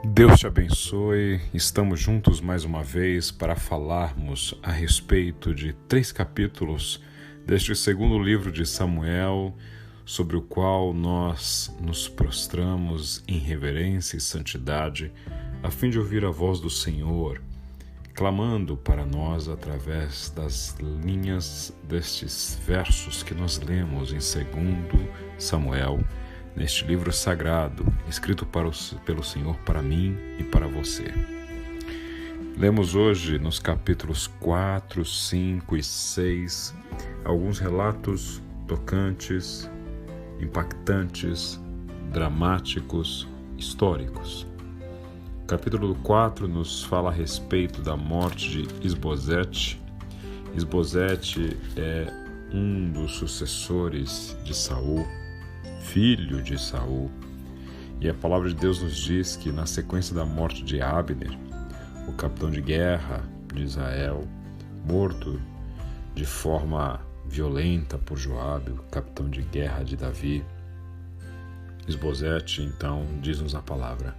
Deus te abençoe. Estamos juntos mais uma vez para falarmos a respeito de 3 capítulos deste segundo livro de Samuel, sobre o qual nós nos prostramos em reverência e santidade, a fim de ouvir a voz do Senhor, clamando para nós através das linhas destes versos que nós lemos em 2 Samuel, neste livro sagrado, escrito pelo Senhor para mim e para você. Lemos hoje nos capítulos 4, 5 e 6 alguns relatos tocantes, impactantes, dramáticos, históricos. O capítulo 4 nos fala a respeito da morte de Isbosete. Isbosete é um dos sucessores de Saul, filho de Saul, e a palavra de Deus nos diz que na sequência da morte de Abner, o capitão de guerra de Israel, morto de forma violenta por Joabe, o capitão de guerra de Davi, Isbosete, então, diz-nos a palavra,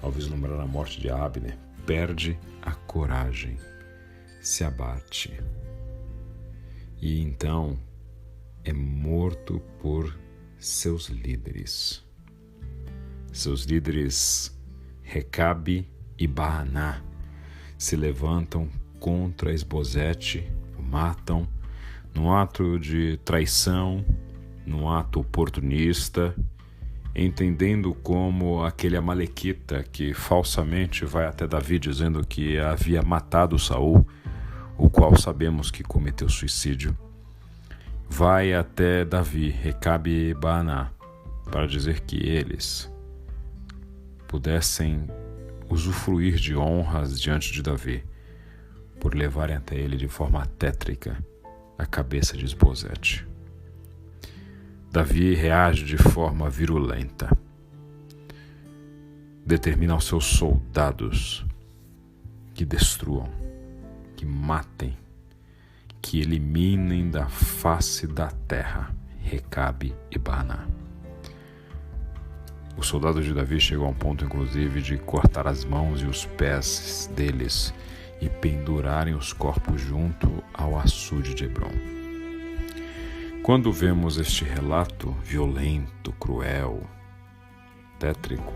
ao vislumbrar a morte de Abner, perde a coragem, se abate, e então é morto por seus líderes. Seus líderes Recabe e Baaná se levantam contra Isbosete, o matam, num ato de traição, num ato oportunista, entendendo como aquele amalequita que falsamente vai até Davi dizendo que havia matado Saul, o qual sabemos que cometeu suicídio, vai até Davi, Recabe e Baaná, para dizer que eles pudessem usufruir de honras diante de Davi, por levarem até ele de forma tétrica a cabeça de Isbosete. Davi reage de forma virulenta, determina aos seus soldados que destruam, que matem, que eliminem da face da terra Recabe e Baaná. Os soldados de Davi chegam a um ponto, inclusive, de cortar as mãos e os pés deles e pendurarem os corpos junto ao açude de Hebrom. Quando vemos este relato violento, cruel, tétrico,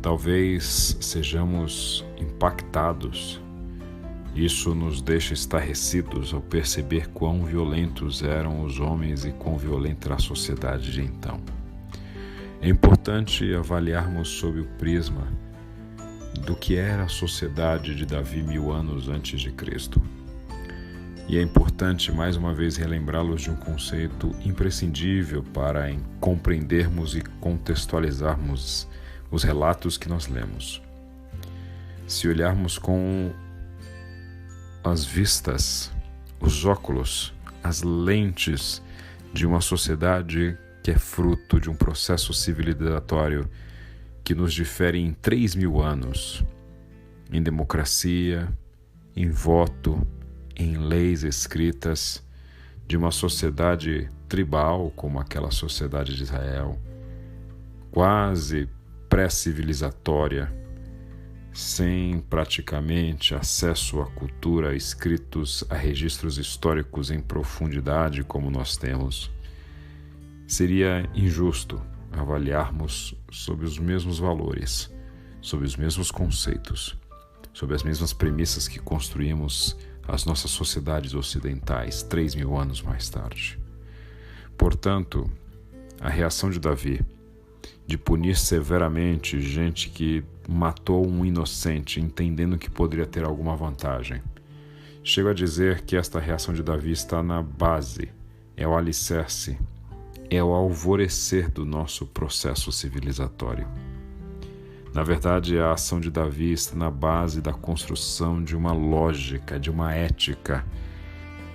talvez sejamos impactados. Isso nos deixa estarrecidos ao perceber quão violentos eram os homens e quão violenta era a sociedade de então. É importante avaliarmos sob o prisma do que era a sociedade de Davi 1000 anos antes de Cristo. E é importante mais uma vez relembrá-los de um conceito imprescindível para compreendermos e contextualizarmos os relatos que nós lemos. Se olharmos com as vistas, os óculos, as lentes de uma sociedade que é fruto de um processo civilizatório que nos difere em 3000 anos, em democracia, em voto, em leis escritas, de uma sociedade tribal como aquela sociedade de Israel, quase pré-civilizatória, sem praticamente acesso à cultura, escritos, a registros históricos em profundidade como nós temos, seria injusto avaliarmos sob os mesmos valores, sob os mesmos conceitos, sob as mesmas premissas que construímos as nossas sociedades ocidentais 3000 anos mais tarde. Portanto, a reação de Davi de punir severamente gente que matou um inocente, entendendo que poderia ter alguma vantagem. Chego a dizer que esta reação de Davi está na base, é o alicerce, é o alvorecer do nosso processo civilizatório. Na verdade, a ação de Davi está na base da construção de uma lógica, de uma ética,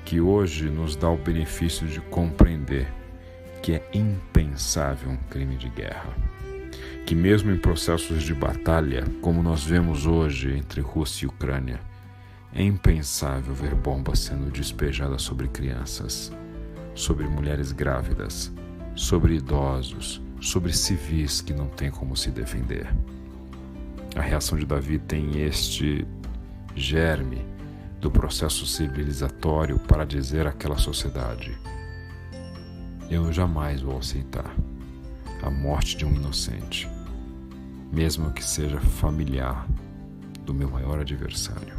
que hoje nos dá o benefício de compreender que é impensável um crime de guerra. Que mesmo em processos de batalha, como nós vemos hoje entre Rússia e Ucrânia, é impensável ver bombas sendo despejadas sobre crianças, sobre mulheres grávidas, sobre idosos, sobre civis que não têm como se defender. A reação de Davi tem este germe do processo civilizatório para dizer àquela sociedade: eu jamais vou aceitar a morte de um inocente, mesmo que seja familiar do meu maior adversário.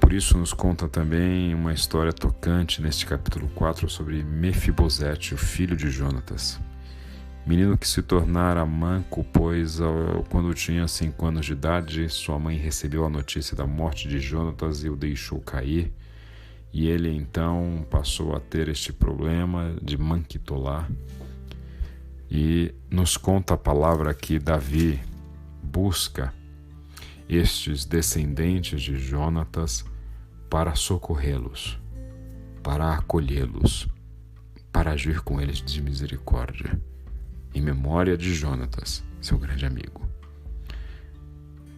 Por isso nos conta também uma história tocante neste capítulo 4 sobre Mefibosete, o filho de Jonatas, menino que se tornara manco, pois quando tinha 5 anos de idade, sua mãe recebeu a notícia da morte de Jonatas e o deixou cair, e ele então passou a ter este problema de manquitolar. E nos conta a palavra que Davi busca estes descendentes de Jonatas para socorrê-los, para acolhê-los, para agir com eles de misericórdia, em memória de Jonatas, seu grande amigo.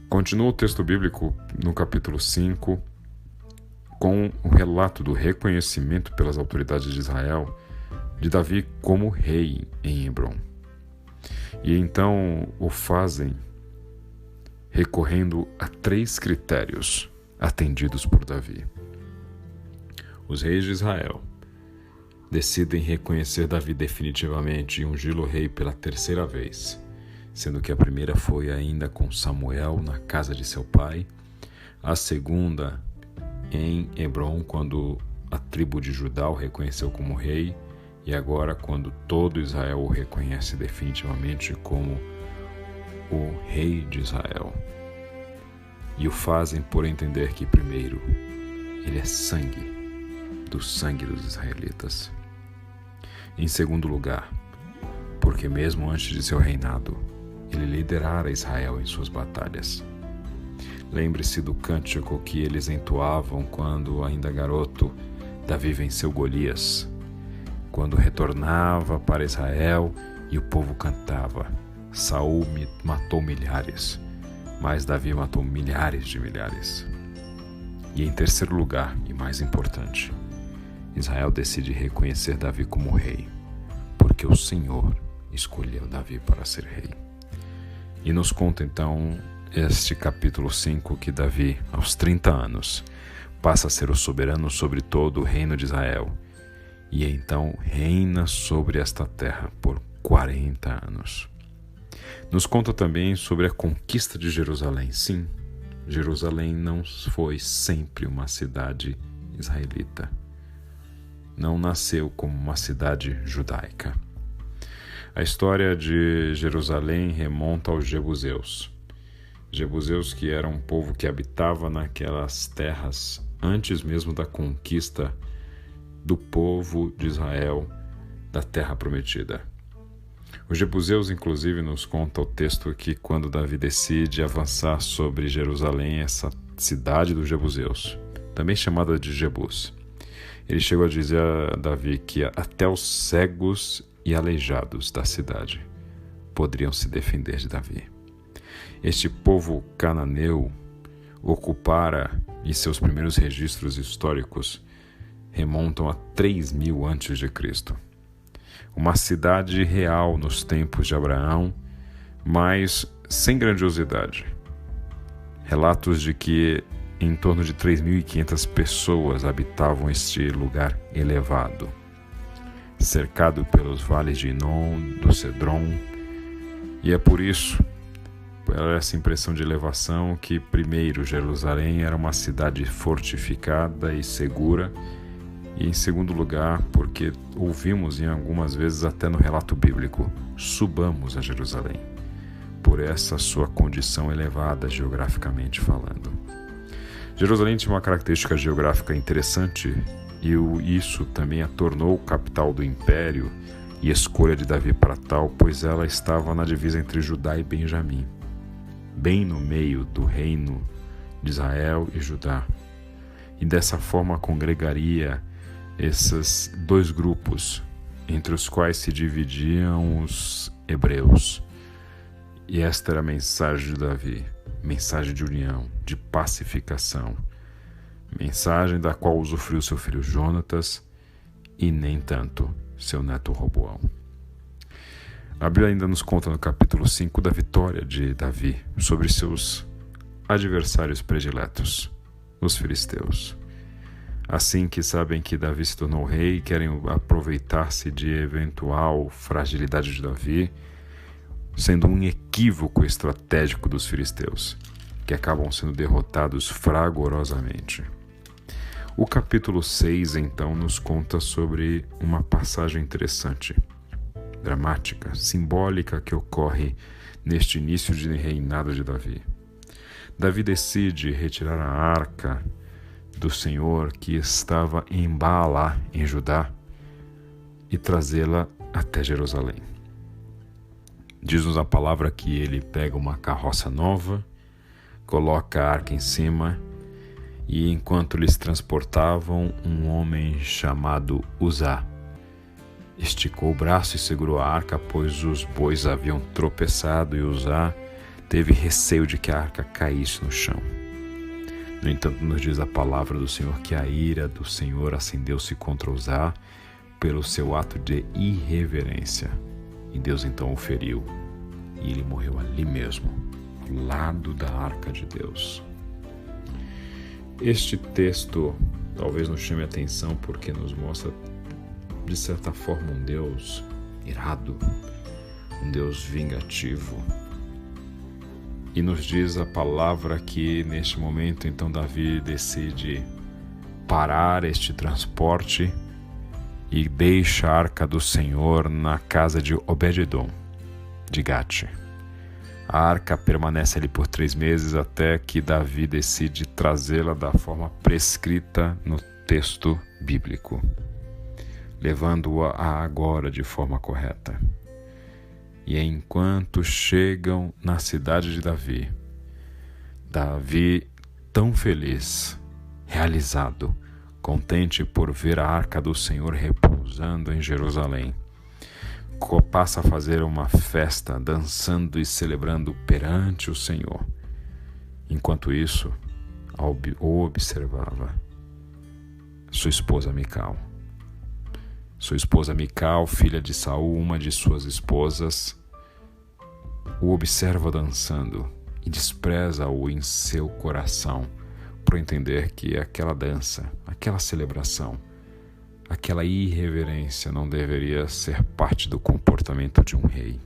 Continua o texto bíblico no capítulo 5, com o relato do reconhecimento pelas autoridades de Israel de Davi como rei em Hebrom. E então o fazem recorrendo a 3 critérios atendidos por Davi. Os reis de Israel decidem reconhecer Davi definitivamente e ungí-lo rei pela 3ª vez, sendo que a primeira foi ainda com Samuel na casa de seu pai, a segunda em Hebrom, quando a tribo de Judá o reconheceu como rei, e agora quando todo Israel o reconhece definitivamente como o rei de Israel. E o fazem por entender que, primeiro, ele é sangue dos israelitas. Em segundo lugar, porque mesmo antes de seu reinado, ele liderara Israel em suas batalhas. Lembre-se do cântico que eles entoavam quando, ainda garoto, Davi venceu Golias, quando retornava para Israel e o povo cantava: Saul matou milhares, mas Davi matou milhares de milhares. E em terceiro lugar, e mais importante, Israel decide reconhecer Davi como rei, porque o Senhor escolheu Davi para ser rei. E nos conta então este capítulo 5 que Davi, aos 30 anos, passa a ser o soberano sobre todo o reino de Israel, e então reina sobre esta terra por 40 anos. Nos conta também sobre a conquista de Jerusalém. Sim, Jerusalém não foi sempre uma cidade israelita. Não nasceu como uma cidade judaica. A história de Jerusalém remonta aos jebuseus. Jebuseus que eram um povo que habitava naquelas terras antes mesmo da conquista do povo de Israel da terra prometida. Os jebuseus, inclusive, nos conta o texto que quando Davi decide avançar sobre Jerusalém, essa cidade dos jebuseus, também chamada de Jebus, ele chegou a dizer a Davi que até os cegos e aleijados da cidade poderiam se defender de Davi. Este povo cananeu ocupara, e seus primeiros registros históricos remontam a 3000 a.C., uma cidade real nos tempos de Abraão, mas sem grandiosidade. Relatos de que em torno de 3.500 pessoas habitavam este lugar elevado, cercado pelos vales de Inom, do Cedron, e é por isso, por essa impressão de elevação, que primeiro Jerusalém era uma cidade fortificada e segura, e em segundo lugar, porque ouvimos em algumas vezes até no relato bíblico, subamos a Jerusalém, por essa sua condição elevada geograficamente falando. Jerusalém tinha uma característica geográfica interessante, e isso também a tornou capital do império e escolha de Davi para tal, pois ela estava na divisa entre Judá e Benjamim, bem no meio do reino de Israel e Judá. E dessa forma congregaria esses 2 grupos, entre os quais se dividiam os hebreus. E esta era a mensagem de Davi, mensagem de união, de pacificação, mensagem da qual usufruiu seu filho Jonatas e nem tanto seu neto Roboão. A Bíblia ainda nos conta no capítulo 5 da vitória de Davi sobre seus adversários prediletos, os filisteus. Assim que sabem que Davi se tornou rei, querem aproveitar-se de eventual fragilidade de Davi, sendo um equívoco estratégico dos filisteus, que acabam sendo derrotados fragorosamente. O capítulo 6, então, nos conta sobre uma passagem interessante, dramática, simbólica que ocorre neste início de reinado de Davi. Davi decide retirar a arca do Senhor que estava em Baalá, em Judá, e trazê-la até Jerusalém. Diz-nos a palavra que ele pega uma carroça nova, coloca a arca em cima, e enquanto eles transportavam, um homem chamado Uzá esticou o braço e segurou a arca, pois os bois haviam tropeçado, e Uzá teve receio de que a arca caísse no chão. No entanto, nos diz a palavra do Senhor que a ira do Senhor acendeu-se contra Uzá pelo seu ato de irreverência. E Deus então o feriu, e ele morreu ali mesmo, ao lado da arca de Deus. Este texto talvez nos chame a atenção porque nos mostra, de certa forma, um Deus irado, um Deus vingativo. E nos diz a palavra que neste momento, então, Davi decide parar este transporte e deixa a arca do Senhor na casa de Obed-edom, de Gate. A arca permanece ali por 3 meses até que Davi decide trazê-la da forma prescrita no texto bíblico, levando-a agora de forma correta. E enquanto chegam na cidade de Davi, Davi, tão feliz, realizado, contente por ver a arca do Senhor repousando em Jerusalém, passa a fazer uma festa, dançando e celebrando perante o Senhor. Enquanto isso, observava sua esposa Mical. Sua esposa Mical, filha de Saul, uma de suas esposas, o observa dançando e despreza-o em seu coração, por entender que aquela dança, aquela celebração, aquela irreverência não deveria ser parte do comportamento de um rei.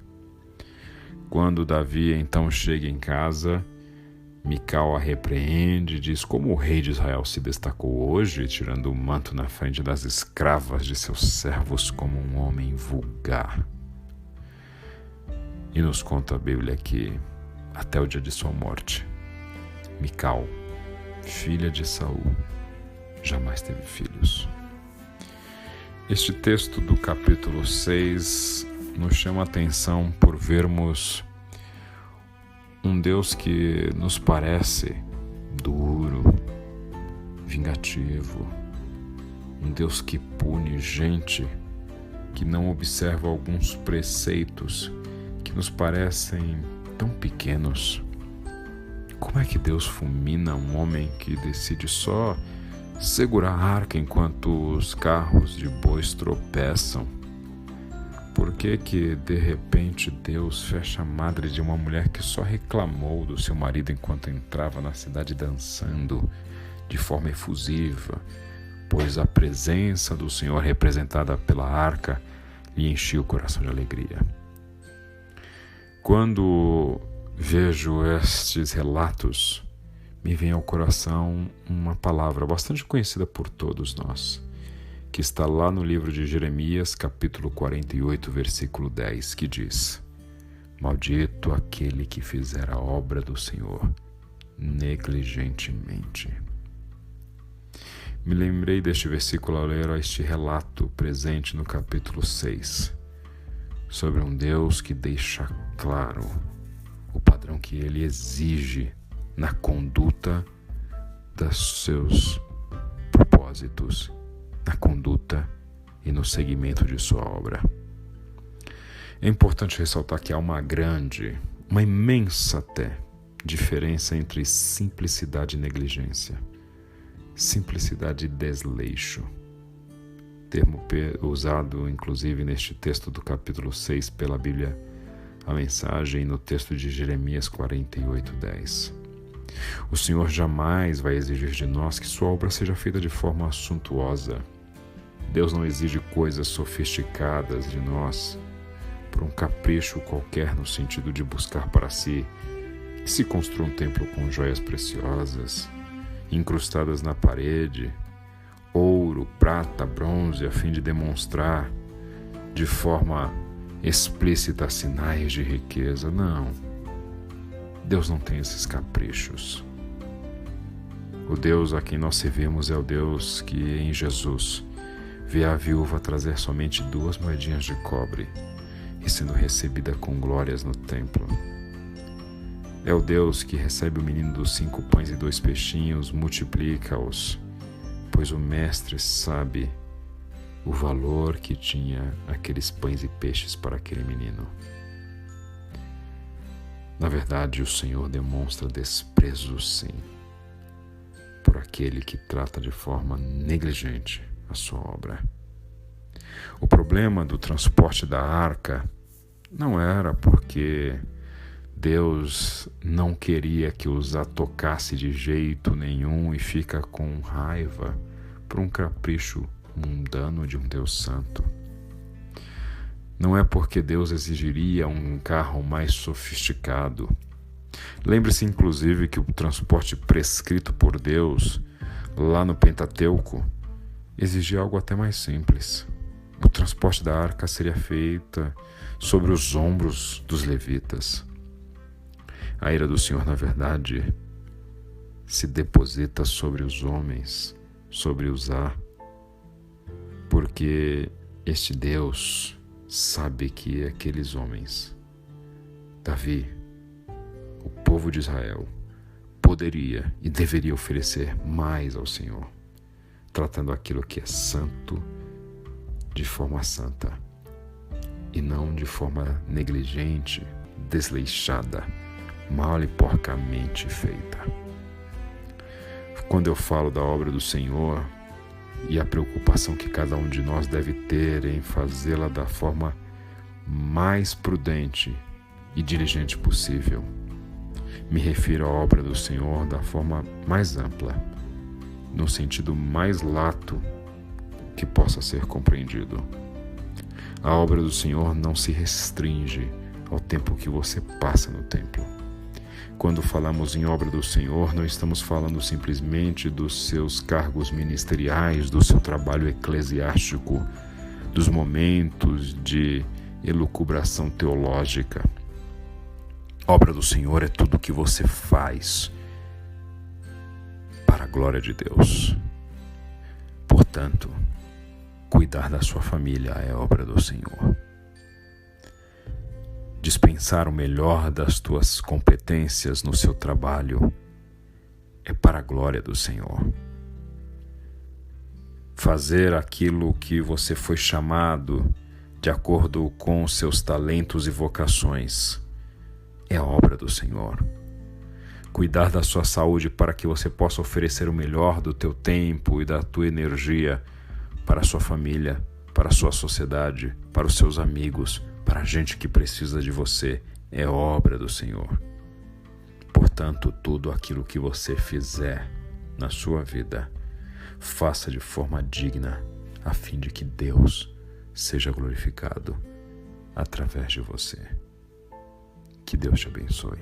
Quando Davi então chega em casa, Mical a repreende e diz como o rei de Israel se destacou hoje, tirando o manto na frente das escravas de seus servos como um homem vulgar. E nos conta a Bíblia que, até o dia de sua morte, Mical, filha de Saul, jamais teve filhos. Este texto do capítulo 6 nos chama a atenção por vermos um Deus que nos parece duro, vingativo, um Deus que pune gente que não observa alguns preceitos que nos parecem tão pequenos. Como é que Deus fulmina um homem que decide só segurar a arca enquanto os carros de bois tropeçam? Por que de repente Deus fecha a madre de uma mulher que só reclamou do seu marido enquanto entrava na cidade dançando de forma efusiva, pois a presença do Senhor representada pela arca lhe enchia o coração de alegria? Quando vejo estes relatos, me vem ao coração uma palavra bastante conhecida por todos nós, que está lá no livro de Jeremias, capítulo 48, versículo 10, que diz: Maldito aquele que fizer a obra do Senhor negligentemente. Me lembrei deste versículo ao ler este relato presente no capítulo 6, sobre um Deus que deixa claro o padrão que ele exige na conduta dos seus propósitos, na conduta e no seguimento de sua obra. É importante ressaltar que há uma imensa até, diferença entre simplicidade e negligência, simplicidade e desleixo. termo usado inclusive neste texto do capítulo 6 pela Bíblia, a Mensagem, no texto de Jeremias 48:10. O Senhor jamais vai exigir de nós que sua obra seja feita de forma suntuosa. Deus não exige coisas sofisticadas de nós por um capricho qualquer, no sentido de buscar para si que se construa um templo com joias preciosas, incrustadas na parede, ouro, prata, bronze, a fim de demonstrar de forma explícita sinais de riqueza. Não. Deus não tem esses caprichos. O Deus a quem nós servimos é o Deus que, em Jesus, vê a viúva trazer somente 2 moedinhas de cobre e sendo recebida com glórias no templo. É o Deus que recebe o menino dos 5 pães e 2 peixinhos, multiplica-os, pois o Mestre sabe o valor que tinha aqueles pães e peixes para aquele menino. Na verdade, o Senhor demonstra desprezo, sim, por aquele que trata de forma negligente a sua obra. O problema do transporte da arca não era porque Deus não queria que os a tocasse de jeito nenhum e fica com raiva por um capricho mundano de um Deus santo. Não é porque Deus exigiria um carro mais sofisticado. Lembre-se, inclusive, que o transporte prescrito por Deus, lá no Pentateuco, exigia algo até mais simples. O transporte da arca seria feito sobre os ombros dos levitas. A ira do Senhor, na verdade, se deposita sobre os homens, sobre Uzá, porque este Deus sabe que aqueles homens, Davi, o povo de Israel, poderia e deveria oferecer mais ao Senhor, tratando aquilo que é santo de forma santa e não de forma negligente, desleixada, mal e porcamente feita. Quando eu falo da obra do Senhor e a preocupação que cada um de nós deve ter em fazê-la da forma mais prudente e diligente possível, me refiro à obra do Senhor da forma mais ampla, no sentido mais lato que possa ser compreendido. A obra do Senhor não se restringe ao tempo que você passa no templo. Quando falamos em obra do Senhor, não estamos falando simplesmente dos seus cargos ministeriais, do seu trabalho eclesiástico, dos momentos de elucubração teológica. Obra do Senhor é tudo o que você faz para a glória de Deus. Portanto, cuidar da sua família é obra do Senhor. Dispensar o melhor das tuas competências no seu trabalho é para a glória do Senhor. Fazer aquilo que você foi chamado de acordo com os seus talentos e vocações é obra do Senhor. Cuidar da sua saúde para que você possa oferecer o melhor do teu tempo e da tua energia para a sua família, para a sua sociedade, para os seus amigos, para a gente que precisa de você, é obra do Senhor. Portanto, tudo aquilo que você fizer na sua vida, faça de forma digna, a fim de que Deus seja glorificado através de você. Que Deus te abençoe.